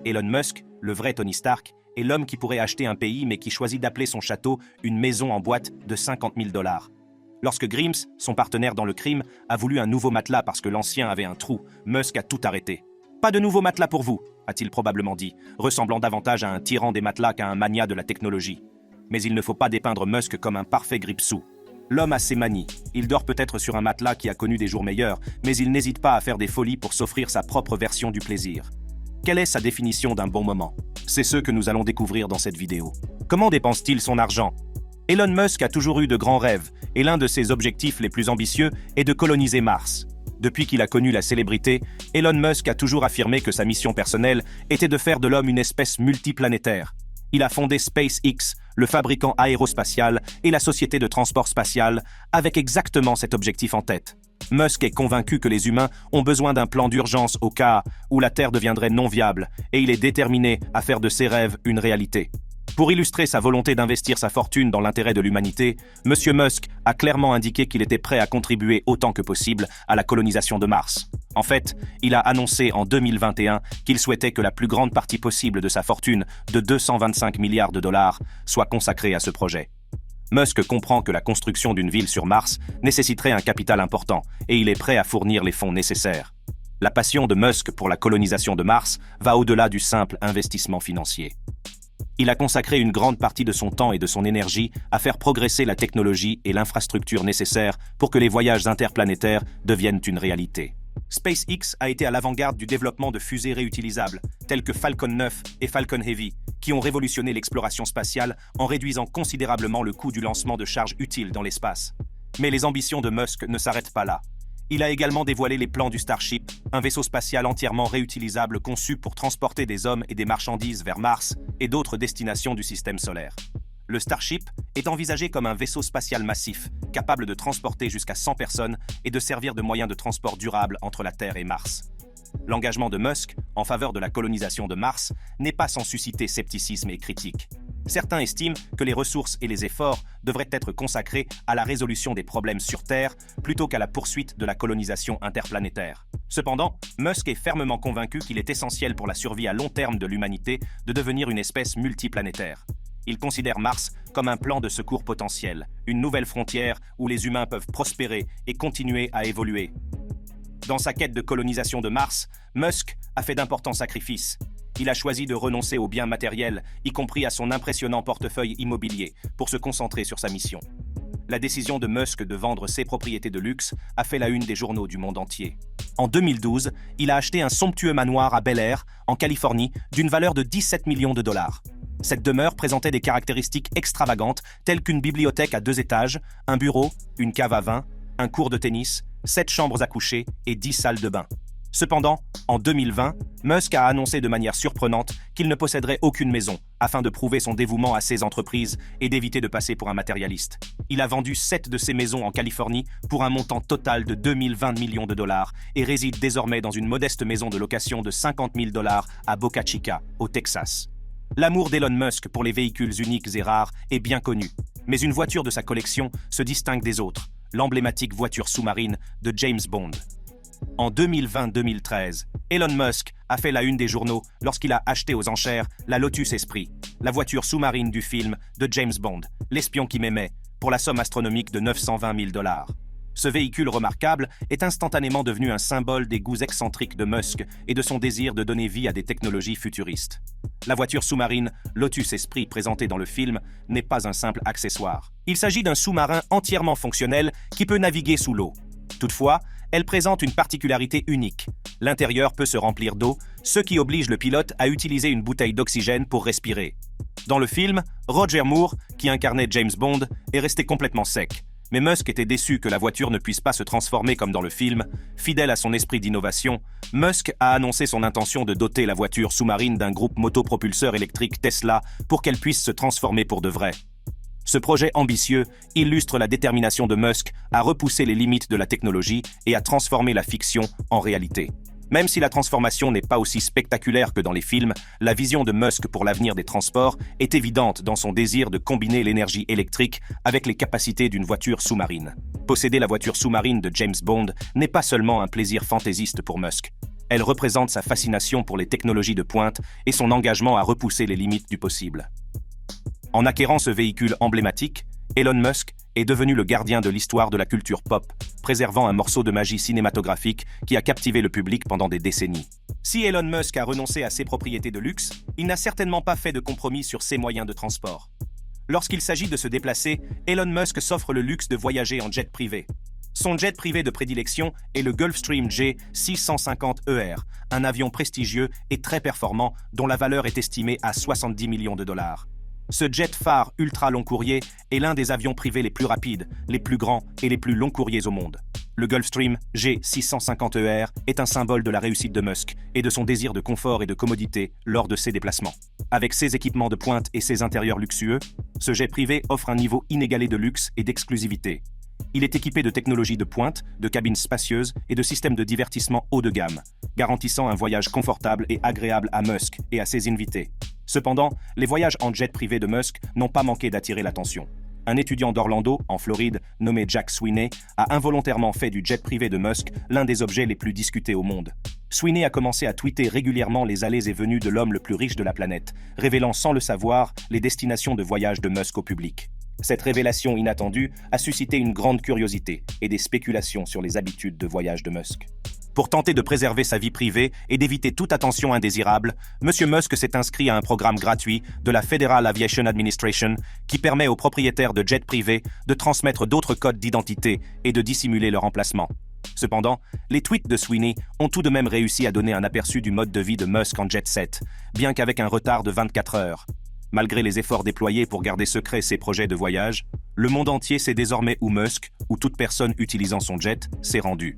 Elon Musk, le vrai Tony Stark, est l'homme qui pourrait acheter un pays mais qui choisit d'appeler son château une maison en boîte de 50 000 $. Lorsque Grims, son partenaire dans le crime, a voulu un nouveau matelas parce que l'ancien avait un trou, Musk a tout arrêté. « Pas de nouveau matelas pour vous », a-t-il probablement dit, ressemblant davantage à un tyran des matelas qu'à un mania de la technologie. Mais il ne faut pas dépeindre Musk comme un parfait gripsou. L'homme a ses manies. Il dort peut-être sur un matelas qui a connu des jours meilleurs, mais il n'hésite pas à faire des folies pour s'offrir sa propre version du plaisir. Quelle est sa définition d'un bon moment? C'est ce que nous allons découvrir dans cette vidéo. Comment dépense-t-il son argent? Elon Musk a toujours eu de grands rêves, et l'un de ses objectifs les plus ambitieux est de coloniser Mars. Depuis qu'il a connu la célébrité, Elon Musk a toujours affirmé que sa mission personnelle était de faire de l'homme une espèce multiplanétaire. Il a fondé SpaceX, le fabricant aérospatial et la société de transport spatial, avec exactement cet objectif en tête. Musk est convaincu que les humains ont besoin d'un plan d'urgence au cas où la Terre deviendrait non viable, et il est déterminé à faire de ses rêves une réalité. Pour illustrer sa volonté d'investir sa fortune dans l'intérêt de l'humanité, M. Musk a clairement indiqué qu'il était prêt à contribuer autant que possible à la colonisation de Mars. En fait, il a annoncé en 2021 qu'il souhaitait que la plus grande partie possible de sa fortune de 225 milliards de dollars soit consacrée à ce projet. Musk comprend que la construction d'une ville sur Mars nécessiterait un capital important et il est prêt à fournir les fonds nécessaires. La passion de Musk pour la colonisation de Mars va au-delà du simple investissement financier. Il a consacré une grande partie de son temps et de son énergie à faire progresser la technologie et l'infrastructure nécessaires pour que les voyages interplanétaires deviennent une réalité. SpaceX a été à l'avant-garde du développement de fusées réutilisables, telles que Falcon 9 et Falcon Heavy, qui ont révolutionné l'exploration spatiale en réduisant considérablement le coût du lancement de charges utiles dans l'espace. Mais les ambitions de Musk ne s'arrêtent pas là. Il a également dévoilé les plans du Starship, un vaisseau spatial entièrement réutilisable conçu pour transporter des hommes et des marchandises vers Mars et d'autres destinations du système solaire. Le Starship est envisagé comme un vaisseau spatial massif, capable de transporter jusqu'à 100 personnes et de servir de moyen de transport durable entre la Terre et Mars. L'engagement de Musk en faveur de la colonisation de Mars n'est pas sans susciter scepticisme et critique. Certains estiment que les ressources et les efforts devraient être consacrés à la résolution des problèmes sur Terre plutôt qu'à la poursuite de la colonisation interplanétaire. Cependant, Musk est fermement convaincu qu'il est essentiel pour la survie à long terme de l'humanité de devenir une espèce multiplanétaire. Il considère Mars comme un plan de secours potentiel, une nouvelle frontière où les humains peuvent prospérer et continuer à évoluer. Dans sa quête de colonisation de Mars, Musk a fait d'importants sacrifices. Il a choisi de renoncer aux biens matériels, y compris à son impressionnant portefeuille immobilier, pour se concentrer sur sa mission. La décision de Musk de vendre ses propriétés de luxe a fait la une des journaux du monde entier. En 2012, il a acheté un somptueux manoir à Bel Air, en Californie, d'une valeur de 17 millions de dollars. Cette demeure présentait des caractéristiques extravagantes, telles qu'une bibliothèque à 2 étages, un bureau, une cave à vin, un court de tennis, 7 chambres à coucher et 10 salles de bain. Cependant, en 2020, Musk a annoncé de manière surprenante qu'il ne posséderait aucune maison, afin de prouver son dévouement à ses entreprises et d'éviter de passer pour un matérialiste. Il a vendu 7 de ses maisons en Californie pour un montant total de 2020 millions de dollars et réside désormais dans une modeste maison de location de 50 000 $ à Boca Chica, au Texas. L'amour d'Elon Musk pour les véhicules uniques et rares est bien connu, mais une voiture de sa collection se distingue des autres, l'emblématique voiture sous-marine de James Bond. En 2020-2013, Elon Musk a fait la une des journaux lorsqu'il a acheté aux enchères la Lotus Esprit, la voiture sous-marine du film de James Bond, L'espion qui m'aimait, pour la somme astronomique de 920 000 $. Ce véhicule remarquable est instantanément devenu un symbole des goûts excentriques de Musk et de son désir de donner vie à des technologies futuristes. La voiture sous-marine Lotus Esprit présentée dans le film n'est pas un simple accessoire. Il s'agit d'un sous-marin entièrement fonctionnel qui peut naviguer sous l'eau. Toutefois, elle présente une particularité unique. L'intérieur peut se remplir d'eau, ce qui oblige le pilote à utiliser une bouteille d'oxygène pour respirer. Dans le film, Roger Moore, qui incarnait James Bond, est resté complètement sec. Mais Musk était déçu que la voiture ne puisse pas se transformer comme dans le film. Fidèle à son esprit d'innovation, Musk a annoncé son intention de doter la voiture sous-marine d'un groupe motopropulseur électrique Tesla pour qu'elle puisse se transformer pour de vrai. Ce projet ambitieux illustre la détermination de Musk à repousser les limites de la technologie et à transformer la fiction en réalité. Même si la transformation n'est pas aussi spectaculaire que dans les films, la vision de Musk pour l'avenir des transports est évidente dans son désir de combiner l'énergie électrique avec les capacités d'une voiture sous-marine. Posséder la voiture sous-marine de James Bond n'est pas seulement un plaisir fantaisiste pour Musk. Elle représente sa fascination pour les technologies de pointe et son engagement à repousser les limites du possible. En acquérant ce véhicule emblématique, Elon Musk est devenu le gardien de l'histoire de la culture pop, préservant un morceau de magie cinématographique qui a captivé le public pendant des décennies. Si Elon Musk a renoncé à ses propriétés de luxe, il n'a certainement pas fait de compromis sur ses moyens de transport. Lorsqu'il s'agit de se déplacer, Elon Musk s'offre le luxe de voyager en jet privé. Son jet privé de prédilection est le Gulfstream G650ER, un avion prestigieux et très performant dont la valeur est estimée à 70 millions de dollars. Ce jet phare ultra long courrier est l'un des avions privés les plus rapides, les plus grands et les plus longs courriers au monde. Le Gulfstream G650ER est un symbole de la réussite de Musk et de son désir de confort et de commodité lors de ses déplacements. Avec ses équipements de pointe et ses intérieurs luxueux, ce jet privé offre un niveau inégalé de luxe et d'exclusivité. Il est équipé de technologies de pointe, de cabines spacieuses et de systèmes de divertissement haut de gamme, garantissant un voyage confortable et agréable à Musk et à ses invités. Cependant, les voyages en jet privé de Musk n'ont pas manqué d'attirer l'attention. Un étudiant d'Orlando, en Floride, nommé Jack Sweeney, a involontairement fait du jet privé de Musk l'un des objets les plus discutés au monde. Sweeney a commencé à tweeter régulièrement les allées et venues de l'homme le plus riche de la planète, révélant sans le savoir les destinations de voyage de Musk au public. Cette révélation inattendue a suscité une grande curiosité et des spéculations sur les habitudes de voyage de Musk. Pour tenter de préserver sa vie privée et d'éviter toute attention indésirable, M. Musk s'est inscrit à un programme gratuit de la Federal Aviation Administration qui permet aux propriétaires de jets privés de transmettre d'autres codes d'identité et de dissimuler leur emplacement. Cependant, les tweets de Sweeney ont tout de même réussi à donner un aperçu du mode de vie de Musk en jet set, bien qu'avec un retard de 24 heures. Malgré les efforts déployés pour garder secret ses projets de voyage, le monde entier sait désormais où Musk, ou toute personne utilisant son jet, s'est rendu.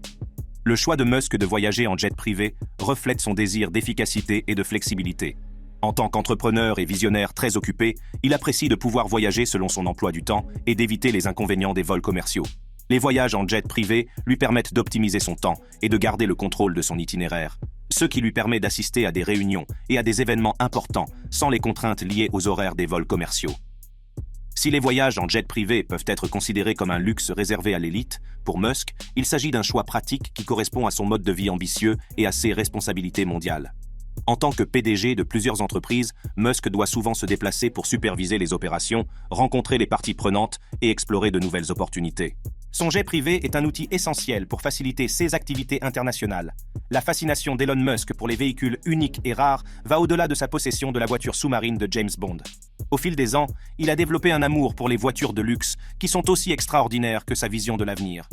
Le choix de Musk de voyager en jet privé reflète son désir d'efficacité et de flexibilité. En tant qu'entrepreneur et visionnaire très occupé, il apprécie de pouvoir voyager selon son emploi du temps et d'éviter les inconvénients des vols commerciaux. Les voyages en jet privé lui permettent d'optimiser son temps et de garder le contrôle de son itinéraire, ce qui lui permet d'assister à des réunions et à des événements importants sans les contraintes liées aux horaires des vols commerciaux. Si les voyages en jet privé peuvent être considérés comme un luxe réservé à l'élite, pour Musk, il s'agit d'un choix pratique qui correspond à son mode de vie ambitieux et à ses responsabilités mondiales. En tant que PDG de plusieurs entreprises, Musk doit souvent se déplacer pour superviser les opérations, rencontrer les parties prenantes et explorer de nouvelles opportunités. Son jet privé est un outil essentiel pour faciliter ses activités internationales. La fascination d'Elon Musk pour les véhicules uniques et rares va au-delà de sa possession de la voiture sous-marine de James Bond. Au fil des ans, il a développé un amour pour les voitures de luxe qui sont aussi extraordinaires que sa vision de l'avenir.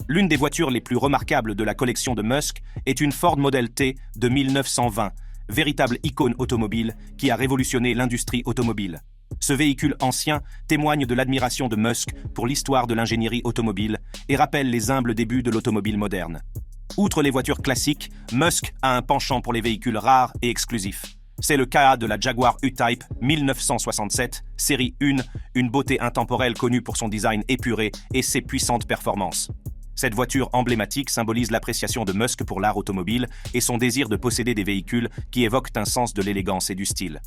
L'une des voitures les plus remarquables de la collection de Musk est une Ford Model T de 1920, véritable icône automobile qui a révolutionné l'industrie automobile. Ce véhicule ancien témoigne de l'admiration de Musk pour l'histoire de l'ingénierie automobile et rappelle les humbles débuts de l'automobile moderne. Outre les voitures classiques, Musk a un penchant pour les véhicules rares et exclusifs. C'est le cas de la Jaguar U-Type 1967, série 1, une beauté intemporelle connue pour son design épuré et ses puissantes performances. Cette voiture emblématique symbolise l'appréciation de Musk pour l'art automobile et son désir de posséder des véhicules qui évoquent un sens de l'élégance et du style.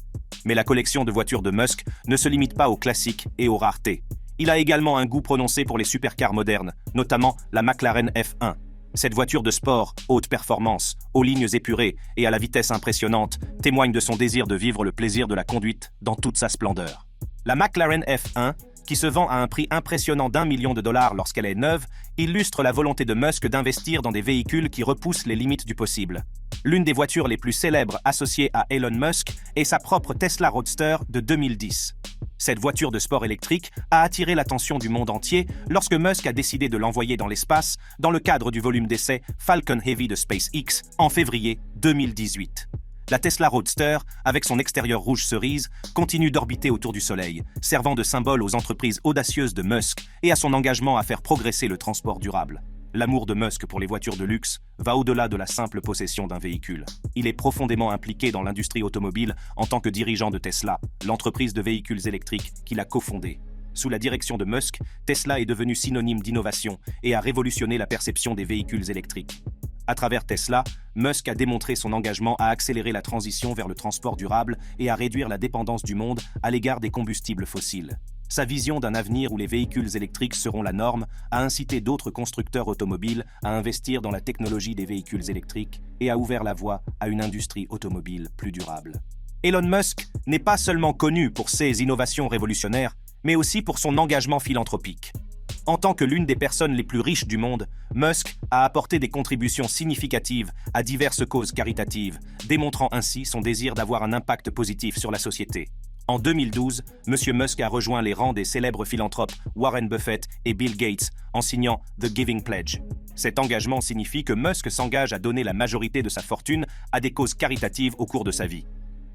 Mais la collection de voitures de Musk ne se limite pas aux classiques et aux raretés. Il a également un goût prononcé pour les supercars modernes, notamment la McLaren F1. Cette voiture de sport, haute performance, aux lignes épurées et à la vitesse impressionnante, témoigne de son désir de vivre le plaisir de la conduite dans toute sa splendeur. La McLaren F1, qui se vend à un prix impressionnant d'1 million de dollars lorsqu'elle est neuve, illustre la volonté de Musk d'investir dans des véhicules qui repoussent les limites du possible. L'une des voitures les plus célèbres associées à Elon Musk est sa propre Tesla Roadster de 2010. Cette voiture de sport électrique a attiré l'attention du monde entier lorsque Musk a décidé de l'envoyer dans l'espace dans le cadre du volume d'essai Falcon Heavy de SpaceX en février 2018. La Tesla Roadster, avec son extérieur rouge cerise, continue d'orbiter autour du Soleil, servant de symbole aux entreprises audacieuses de Musk et à son engagement à faire progresser le transport durable. L'amour de Musk pour les voitures de luxe va au-delà de la simple possession d'un véhicule. Il est profondément impliqué dans l'industrie automobile en tant que dirigeant de Tesla, l'entreprise de véhicules électriques qu'il a cofondée. Sous la direction de Musk, Tesla est devenu synonyme d'innovation et a révolutionné la perception des véhicules électriques. À travers Tesla, Musk a démontré son engagement à accélérer la transition vers le transport durable et à réduire la dépendance du monde à l'égard des combustibles fossiles. Sa vision d'un avenir où les véhicules électriques seront la norme a incité d'autres constructeurs automobiles à investir dans la technologie des véhicules électriques et a ouvert la voie à une industrie automobile plus durable. Elon Musk n'est pas seulement connu pour ses innovations révolutionnaires, mais aussi pour son engagement philanthropique. En tant que l'une des personnes les plus riches du monde, Musk a apporté des contributions significatives à diverses causes caritatives, démontrant ainsi son désir d'avoir un impact positif sur la société. En 2012, M. Musk a rejoint les rangs des célèbres philanthropes Warren Buffett et Bill Gates en signant The Giving Pledge. Cet engagement signifie que Musk s'engage à donner la majorité de sa fortune à des causes caritatives au cours de sa vie.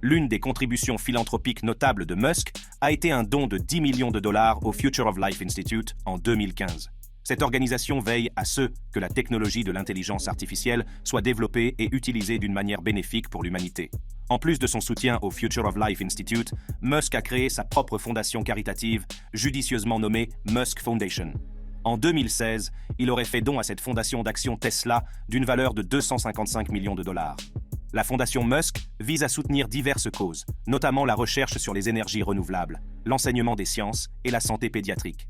L'une des contributions philanthropiques notables de Musk a été un don de 10 millions de dollars au Future of Life Institute en 2015. Cette organisation veille à ce que la technologie de l'intelligence artificielle soit développée et utilisée d'une manière bénéfique pour l'humanité. En plus de son soutien au Future of Life Institute, Musk a créé sa propre fondation caritative, judicieusement nommée Musk Foundation. En 2016, il aurait fait don à cette fondation d'actions Tesla d'une valeur de 255 millions de dollars. La fondation Musk vise à soutenir diverses causes, notamment la recherche sur les énergies renouvelables, l'enseignement des sciences et la santé pédiatrique.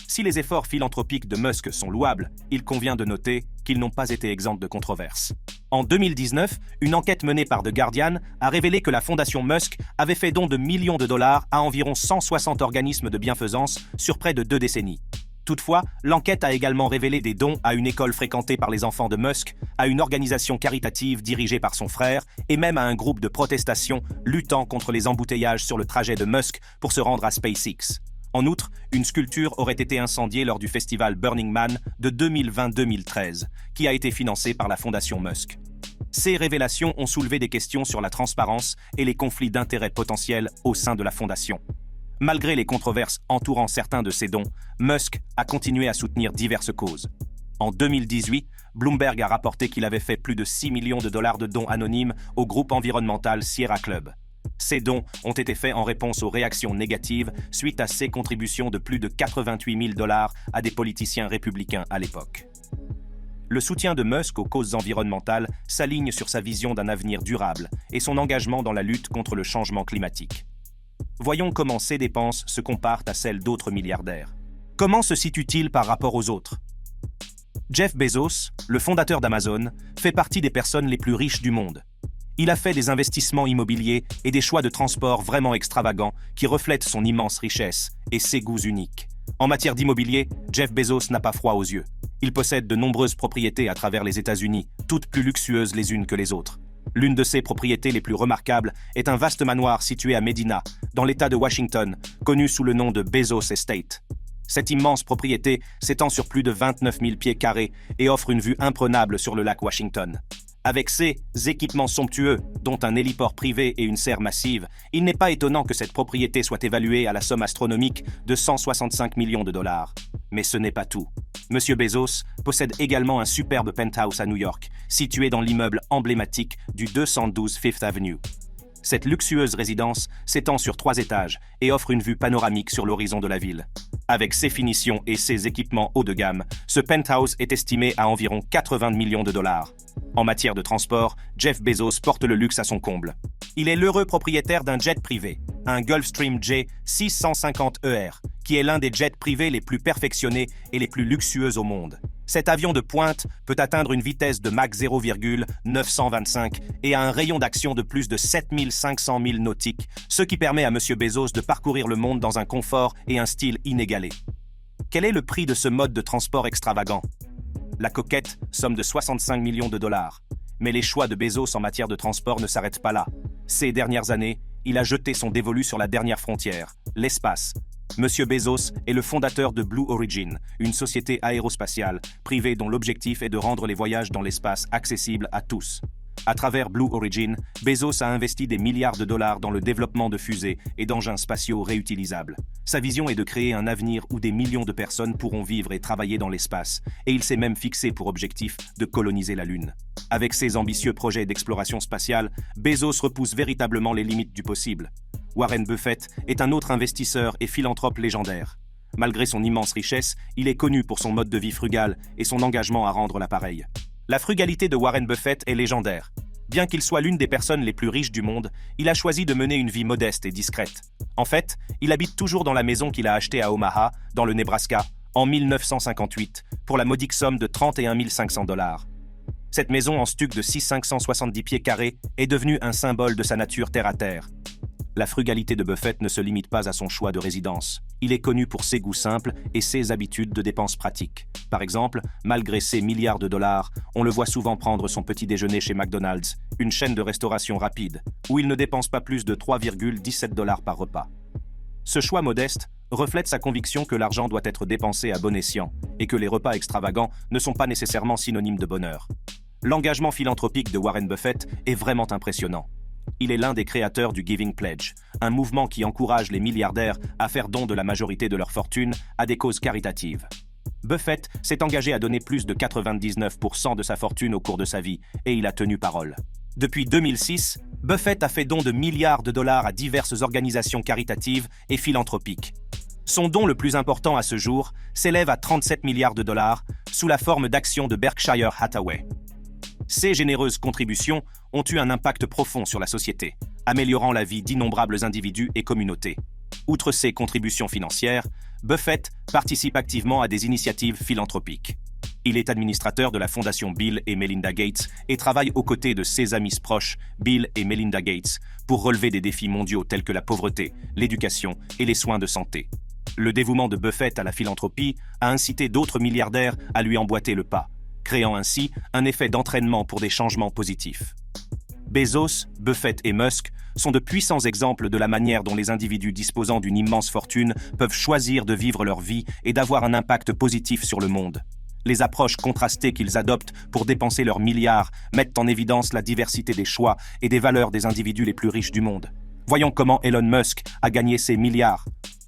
Si les efforts philanthropiques de Musk sont louables, il convient de noter qu'ils n'ont pas été exempts de controverses. En 2019, une enquête menée par The Guardian a révélé que la fondation Musk avait fait don de millions de dollars à environ 160 organismes de bienfaisance sur près de 2 décennies. Toutefois, l'enquête a également révélé des dons à une école fréquentée par les enfants de Musk, à une organisation caritative dirigée par son frère et même à un groupe de protestation luttant contre les embouteillages sur le trajet de Musk pour se rendre à SpaceX. En outre, une sculpture aurait été incendiée lors du festival Burning Man de 2020-2013, qui a été financé par la fondation Musk. Ces révélations ont soulevé des questions sur la transparence et les conflits d'intérêts potentiels au sein de la fondation. Malgré les controverses entourant certains de ses dons, Musk a continué à soutenir diverses causes. En 2018, Bloomberg a rapporté qu'il avait fait plus de 6 millions de dollars de dons anonymes au groupe environnemental Sierra Club. Ces dons ont été faits en réponse aux réactions négatives suite à ses contributions de plus de 88 000 dollars à des politiciens républicains à l'époque. Le soutien de Musk aux causes environnementales s'aligne sur sa vision d'un avenir durable et son engagement dans la lutte contre le changement climatique. Voyons comment ces dépenses se comparent à celles d'autres milliardaires. Comment se situe-t-il par rapport aux autres ? Jeff Bezos, le fondateur d'Amazon, fait partie des personnes les plus riches du monde. Il a fait des investissements immobiliers et des choix de transport vraiment extravagants qui reflètent son immense richesse et ses goûts uniques. En matière d'immobilier, Jeff Bezos n'a pas froid aux yeux. Il possède de nombreuses propriétés à travers les États-Unis, toutes plus luxueuses les unes que les autres. L'une de ses propriétés les plus remarquables est un vaste manoir situé à Medina, dans l'État de Washington, connu sous le nom de Bezos Estate. Cette immense propriété s'étend sur plus de 29 000 pieds carrés et offre une vue imprenable sur le lac Washington. Avec ses équipements somptueux, dont un héliport privé et une serre massive, il n'est pas étonnant que cette propriété soit évaluée à la somme astronomique de 165 millions de dollars. Mais ce n'est pas tout. Monsieur Bezos possède également un superbe penthouse à New York, situé dans l'immeuble emblématique du 212 Fifth Avenue. Cette luxueuse résidence s'étend sur 3 étages et offre une vue panoramique sur l'horizon de la ville. Avec ses finitions et ses équipements haut de gamme, ce penthouse est estimé à environ 80 millions de dollars. En matière de transport, Jeff Bezos porte le luxe à son comble. Il est l'heureux propriétaire d'un jet privé, un Gulfstream J 650ER, qui est l'un des jets privés les plus perfectionnés et les plus luxueux au monde. Cet avion de pointe peut atteindre une vitesse de Mach 0,925 et a un rayon d'action de plus de 7500 milles nautiques, ce qui permet à M. Bezos de parcourir le monde dans un confort et un style inégalés. Quel est le prix de ce mode de transport extravagant ? La coquette somme de 65 millions de dollars. Mais les choix de Bezos en matière de transport ne s'arrêtent pas là. Ces dernières années, il a jeté son dévolu sur la dernière frontière, l'espace. Monsieur Bezos est le fondateur de Blue Origin, une société aérospatiale privée dont l'objectif est de rendre les voyages dans l'espace accessibles à tous. À travers Blue Origin, Bezos a investi des milliards de dollars dans le développement de fusées et d'engins spatiaux réutilisables. Sa vision est de créer un avenir où des millions de personnes pourront vivre et travailler dans l'espace, et il s'est même fixé pour objectif de coloniser la Lune. Avec ses ambitieux projets d'exploration spatiale, Bezos repousse véritablement les limites du possible. Warren Buffett est un autre investisseur et philanthrope légendaire. Malgré son immense richesse, il est connu pour son mode de vie frugal et son engagement à rendre l'appareil. La frugalité de Warren Buffett est légendaire. Bien qu'il soit l'une des personnes les plus riches du monde, il a choisi de mener une vie modeste et discrète. En fait, il habite toujours dans la maison qu'il a achetée à Omaha, dans le Nebraska, en 1958, pour la modique somme de 31 500 $. Cette maison en stuc de 6,570 pieds carrés est devenue un symbole de sa nature terre-à-terre. La frugalité de Buffett ne se limite pas à son choix de résidence. Il est connu pour ses goûts simples et ses habitudes de dépenses pratiques. Par exemple, malgré ses milliards de dollars, on le voit souvent prendre son petit déjeuner chez McDonald's, une chaîne de restauration rapide, où il ne dépense pas plus de 3,17 $ par repas. Ce choix modeste reflète sa conviction que l'argent doit être dépensé à bon escient et que les repas extravagants ne sont pas nécessairement synonymes de bonheur. L'engagement philanthropique de Warren Buffett est vraiment impressionnant. Il est l'un des créateurs du Giving Pledge, un mouvement qui encourage les milliardaires à faire don de la majorité de leur fortune à des causes caritatives. Buffett s'est engagé à donner plus de 99% de sa fortune au cours de sa vie, et il a tenu parole. Depuis 2006, Buffett a fait don de milliards de dollars à diverses organisations caritatives et philanthropiques. Son don le plus important à ce jour s'élève à 37 milliards de dollars sous la forme d'actions de Berkshire Hathaway. Ces généreuses contributions ont eu un impact profond sur la société, améliorant la vie d'innombrables individus et communautés. Outre ses contributions financières, Buffett participe activement à des initiatives philanthropiques. Il est administrateur de la fondation Bill et Melinda Gates et travaille aux côtés de ses amis proches, Bill et Melinda Gates, pour relever des défis mondiaux tels que la pauvreté, l'éducation et les soins de santé. Le dévouement de Buffett à la philanthropie a incité d'autres milliardaires à lui emboîter le pas, créant ainsi un effet d'entraînement pour des changements positifs. Bezos, Buffett et Musk sont de puissants exemples de la manière dont les individus disposant d'une immense fortune peuvent choisir de vivre leur vie et d'avoir un impact positif sur le monde. Les approches contrastées qu'ils adoptent pour dépenser leurs milliards mettent en évidence la diversité des choix et des valeurs des individus les plus riches du monde. Voyons comment Elon Musk a gagné ses milliards.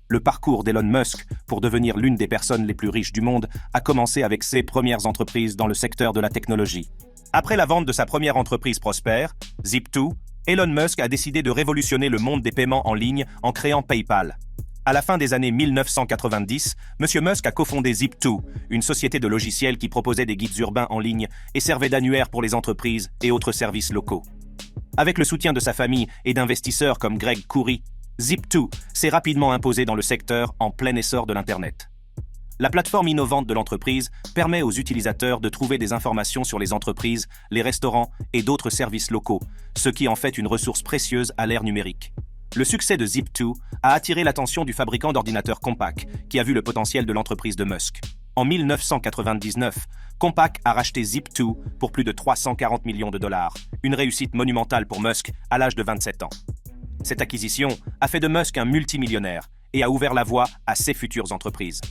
Le parcours d'Elon Musk pour devenir l'une des personnes les plus riches du monde a commencé avec ses premières entreprises dans le secteur de la technologie. Après la vente de sa première entreprise prospère, Zip2, Elon Musk a décidé de révolutionner le monde des paiements en ligne en créant PayPal. À la fin des années 1990, M. Musk a cofondé Zip2, une société de logiciels qui proposait des guides urbains en ligne et servait d'annuaire pour les entreprises et autres services locaux. Avec le soutien de sa famille et d'investisseurs comme Greg Khoury, Zip2 s'est rapidement imposé dans le secteur en plein essor de l'Internet. La plateforme innovante de l'entreprise permet aux utilisateurs de trouver des informations sur les entreprises, les restaurants et d'autres services locaux, ce qui en fait une ressource précieuse à l'ère numérique. Le succès de Zip2 a attiré l'attention du fabricant d'ordinateurs Compaq, qui a vu le potentiel de l'entreprise de Musk. En 1999, Compaq a racheté Zip2 pour plus de 340 millions de dollars, une réussite monumentale pour Musk à l'âge de 27 ans. Cette acquisition a fait de Musk un multimillionnaire et a ouvert la voie à ses futures entreprises.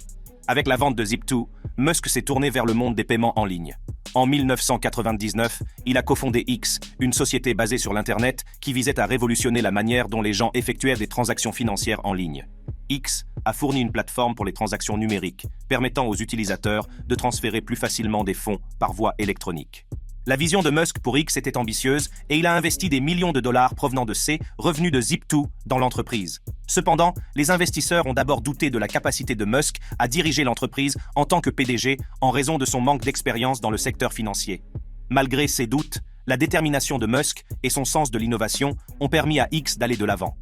Avec la vente de Zip2, Musk s'est tourné vers le monde des paiements en ligne. En 1999, il a cofondé X, une société basée sur l'Internet qui visait à révolutionner la manière dont les gens effectuaient des transactions financières en ligne. X a fourni une plateforme pour les transactions numériques, permettant aux utilisateurs de transférer plus facilement des fonds par voie électronique. La vision de Musk pour X était ambitieuse et il a investi des millions de dollars provenant de ses revenus de Zip2 dans l'entreprise. Cependant, les investisseurs ont d'abord douté de la capacité de Musk à diriger l'entreprise en tant que PDG en raison de son manque d'expérience dans le secteur financier. Malgré ces doutes, la détermination de Musk et son sens de l'innovation ont permis à X d'aller de l'avant.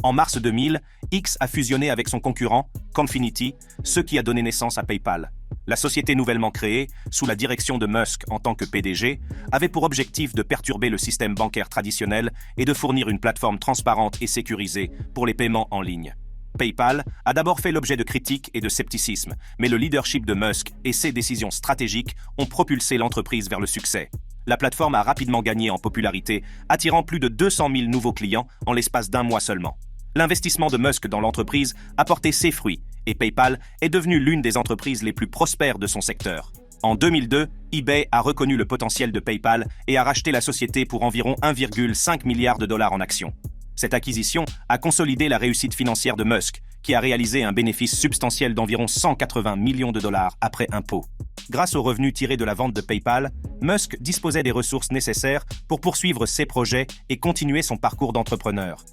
En mars 2000, X a fusionné avec son concurrent, Confinity, ce qui a donné naissance à PayPal. La société nouvellement créée, sous la direction de Musk en tant que PDG, avait pour objectif de perturber le système bancaire traditionnel et de fournir une plateforme transparente et sécurisée pour les paiements en ligne. PayPal a d'abord fait l'objet de critiques et de scepticisme, mais le leadership de Musk et ses décisions stratégiques ont propulsé l'entreprise vers le succès. La plateforme a rapidement gagné en popularité, attirant plus de 200 000 nouveaux clients en l'espace d'un mois seulement. L'investissement de Musk dans l'entreprise a porté ses fruits et PayPal est devenue l'une des entreprises les plus prospères de son secteur. En 2002, eBay a reconnu le potentiel de PayPal et a racheté la société pour environ 1,5 milliard de dollars en actions. Cette acquisition a consolidé la réussite financière de Musk, qui a réalisé un bénéfice substantiel d'environ 180 millions de dollars après impôts. Grâce aux revenus tirés de la vente de PayPal, Musk disposait des ressources nécessaires pour poursuivre ses projets et continuer son parcours d'entrepreneur.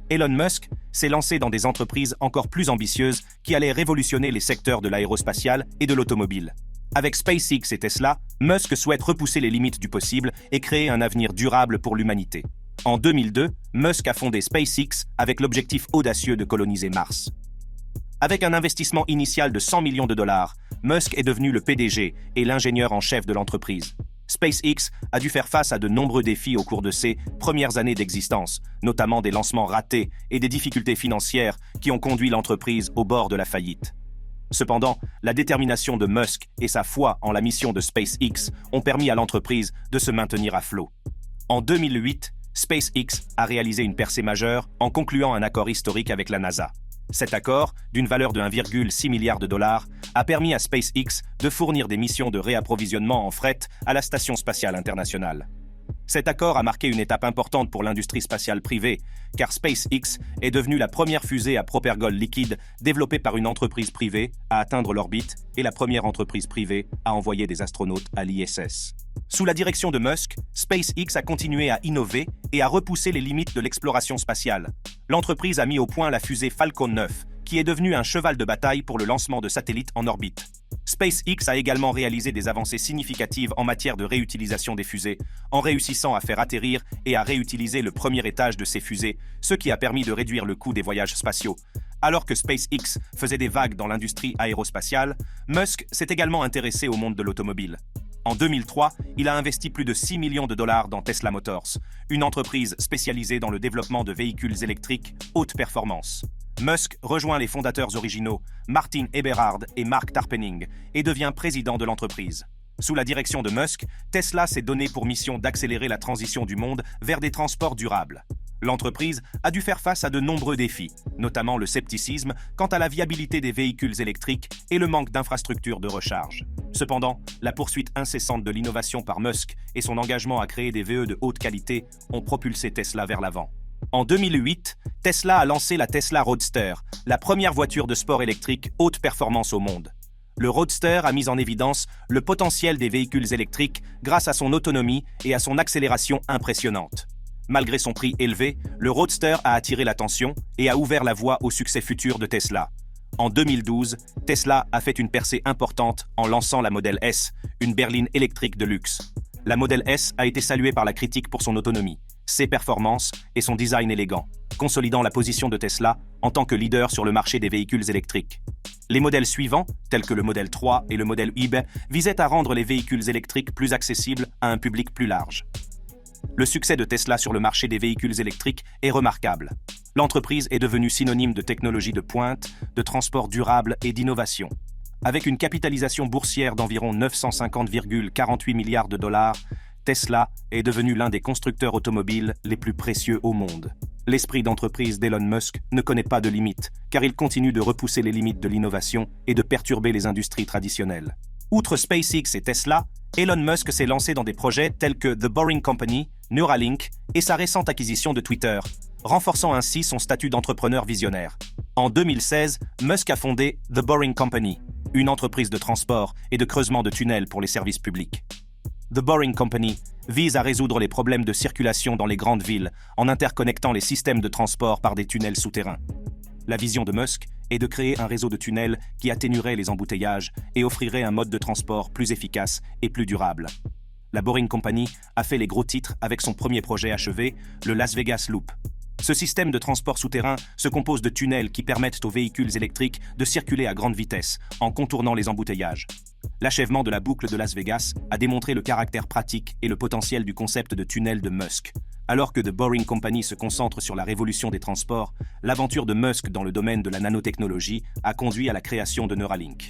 Elon Musk s'est lancé dans des entreprises encore plus ambitieuses qui allaient révolutionner les secteurs de l'aérospatial et de l'automobile. Avec SpaceX et Tesla, Musk souhaite repousser les limites du possible et créer un avenir durable pour l'humanité. En 2002, Musk a fondé SpaceX avec l'objectif audacieux de coloniser Mars. Avec un investissement initial de 100 millions de dollars, Musk est devenu le PDG et l'ingénieur en chef de l'entreprise. SpaceX a dû faire face à de nombreux défis au cours de ses premières années d'existence, notamment des lancements ratés et des difficultés financières qui ont conduit l'entreprise au bord de la faillite. Cependant, la détermination de Musk et sa foi en la mission de SpaceX ont permis à l'entreprise de se maintenir à flot. En 2008, SpaceX a réalisé une percée majeure en concluant un accord historique avec la NASA. Cet accord, d'une valeur de 1,6 milliard de dollars, a permis à SpaceX de fournir des missions de réapprovisionnement en fret à la Station spatiale internationale. Cet accord a marqué une étape importante pour l'industrie spatiale privée, car SpaceX est devenue la première fusée à propergol liquide développée par une entreprise privée à atteindre l'orbite et la première entreprise privée à envoyer des astronautes à l'ISS. Sous la direction de Musk, SpaceX a continué à innover et à repousser les limites de l'exploration spatiale. L'entreprise a mis au point la fusée Falcon 9, qui est devenue un cheval de bataille pour le lancement de satellites en orbite. SpaceX a également réalisé des avancées significatives en matière de réutilisation des fusées, en réussissant à faire atterrir et à réutiliser le premier étage de ces fusées, ce qui a permis de réduire le coût des voyages spatiaux. Alors que SpaceX faisait des vagues dans l'industrie aérospatiale, Musk s'est également intéressé au monde de l'automobile. En 2003, il a investi plus de 6 millions de dollars dans Tesla Motors, une entreprise spécialisée dans le développement de véhicules électriques haute performance. Musk rejoint les fondateurs originaux, Martin Eberhard et Mark Tarpenning, et devient président de l'entreprise. Sous la direction de Musk, Tesla s'est donné pour mission d'accélérer la transition du monde vers des transports durables. L'entreprise a dû faire face à de nombreux défis, notamment le scepticisme quant à la viabilité des véhicules électriques et le manque d'infrastructures de recharge. Cependant, la poursuite incessante de l'innovation par Musk et son engagement à créer des VE de haute qualité ont propulsé Tesla vers l'avant. En 2008, Tesla a lancé la Tesla Roadster, la première voiture de sport électrique haute performance au monde. Le Roadster a mis en évidence le potentiel des véhicules électriques grâce à son autonomie et à son accélération impressionnante. Malgré son prix élevé, le Roadster a attiré l'attention et a ouvert la voie au succès futur de Tesla. En 2012, Tesla a fait une percée importante en lançant la Model S, une berline électrique de luxe. La Model S a été saluée par la critique pour son autonomie, ses performances et son design élégant, consolidant la position de Tesla en tant que leader sur le marché des véhicules électriques. Les modèles suivants, tels que le Model 3 et le Model Y, visaient à rendre les véhicules électriques plus accessibles à un public plus large. Le succès de Tesla sur le marché des véhicules électriques est remarquable. L'entreprise est devenue synonyme de technologie de pointe, de transport durable et d'innovation. Avec une capitalisation boursière d'environ 950,48 milliards de dollars, Tesla est devenu l'un des constructeurs automobiles les plus précieux au monde. L'esprit d'entreprise d'Elon Musk ne connaît pas de limites, car il continue de repousser les limites de l'innovation et de perturber les industries traditionnelles. Outre SpaceX et Tesla, Elon Musk s'est lancé dans des projets tels que The Boring Company, Neuralink et sa récente acquisition de Twitter, renforçant ainsi son statut d'entrepreneur visionnaire. En 2016, Musk a fondé The Boring Company, une entreprise de transport et de creusement de tunnels pour les services publics. The Boring Company vise à résoudre les problèmes de circulation dans les grandes villes en interconnectant les systèmes de transport par des tunnels souterrains. La vision de Musk est de créer un réseau de tunnels qui atténuerait les embouteillages et offrirait un mode de transport plus efficace et plus durable. La Boring Company a fait les gros titres avec son premier projet achevé, le Las Vegas Loop. Ce système de transport souterrain se compose de tunnels qui permettent aux véhicules électriques de circuler à grande vitesse, en contournant les embouteillages. L'achèvement de la boucle de Las Vegas a démontré le caractère pratique et le potentiel du concept de tunnel de Musk. Alors que The Boring Company se concentre sur la révolution des transports, l'aventure de Musk dans le domaine de la nanotechnologie a conduit à la création de Neuralink.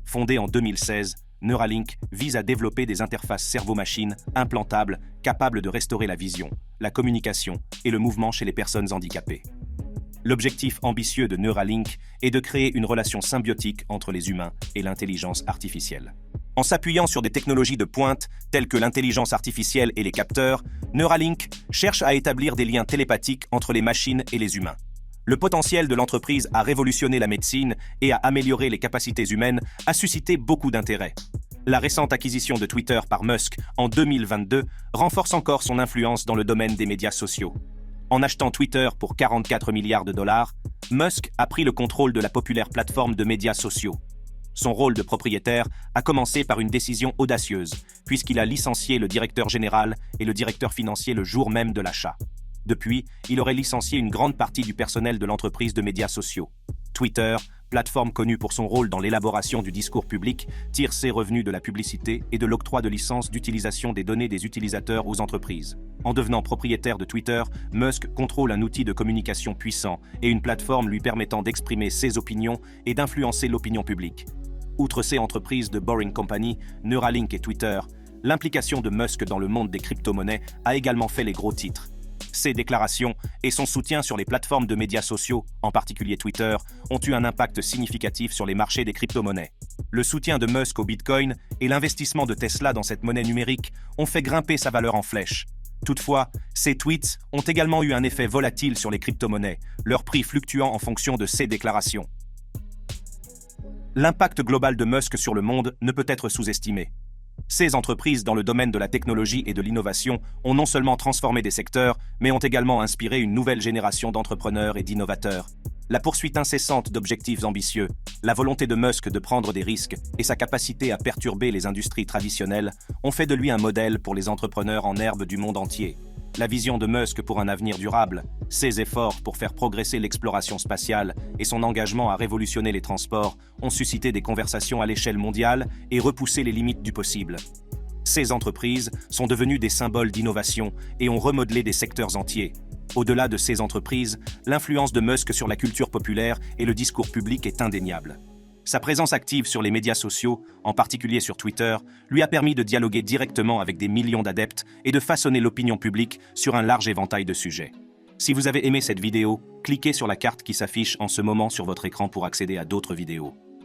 Fondé en 2016, Neuralink vise à développer des interfaces cerveau-machine implantables capables de restaurer la vision, la communication et le mouvement chez les personnes handicapées. L'objectif ambitieux de Neuralink est de créer une relation symbiotique entre les humains et l'intelligence artificielle. En s'appuyant sur des technologies de pointe telles que l'intelligence artificielle et les capteurs, Neuralink cherche à établir des liens télépathiques entre les machines et les humains. Le potentiel de l'entreprise à révolutionner la médecine et à améliorer les capacités humaines a suscité beaucoup d'intérêt. La récente acquisition de Twitter par Musk en 2022 renforce encore son influence dans le domaine des médias sociaux. En achetant Twitter pour 44 milliards de dollars, Musk a pris le contrôle de la populaire plateforme de médias sociaux. Son rôle de propriétaire a commencé par une décision audacieuse, puisqu'il a licencié le directeur général et le directeur financier le jour même de l'achat. Depuis, il aurait licencié une grande partie du personnel de l'entreprise de médias sociaux. Twitter, plateforme connue pour son rôle dans l'élaboration du discours public, tire ses revenus de la publicité et de l'octroi de licences d'utilisation des données des utilisateurs aux entreprises. En devenant propriétaire de Twitter, Musk contrôle un outil de communication puissant et une plateforme lui permettant d'exprimer ses opinions et d'influencer l'opinion publique. Outre ces entreprises de Boring Company, Neuralink et Twitter, l'implication de Musk dans le monde des crypto-monnaies a également fait les gros titres. Ses déclarations et son soutien sur les plateformes de médias sociaux, en particulier Twitter, ont eu un impact significatif sur les marchés des crypto-monnaies. Le soutien de Musk au Bitcoin et l'investissement de Tesla dans cette monnaie numérique ont fait grimper sa valeur en flèche. Toutefois, ces tweets ont également eu un effet volatile sur les crypto-monnaies, leur prix fluctuant en fonction de ses déclarations. L'impact global de Musk sur le monde ne peut être sous-estimé. Ces entreprises dans le domaine de la technologie et de l'innovation ont non seulement transformé des secteurs, mais ont également inspiré une nouvelle génération d'entrepreneurs et d'innovateurs. La poursuite incessante d'objectifs ambitieux, la volonté de Musk de prendre des risques et sa capacité à perturber les industries traditionnelles ont fait de lui un modèle pour les entrepreneurs en herbe du monde entier. La vision de Musk pour un avenir durable, ses efforts pour faire progresser l'exploration spatiale et son engagement à révolutionner les transports ont suscité des conversations à l'échelle mondiale et repoussé les limites du possible. Ces entreprises sont devenues des symboles d'innovation et ont remodelé des secteurs entiers. Au-delà de ces entreprises, l'influence de Musk sur la culture populaire et le discours public est indéniable. Sa présence active sur les médias sociaux, en particulier sur Twitter, lui a permis de dialoguer directement avec des millions d'adeptes et de façonner l'opinion publique sur un large éventail de sujets. Si vous avez aimé cette vidéo, cliquez sur la carte qui s'affiche en ce moment sur votre écran pour accéder à d'autres vidéos.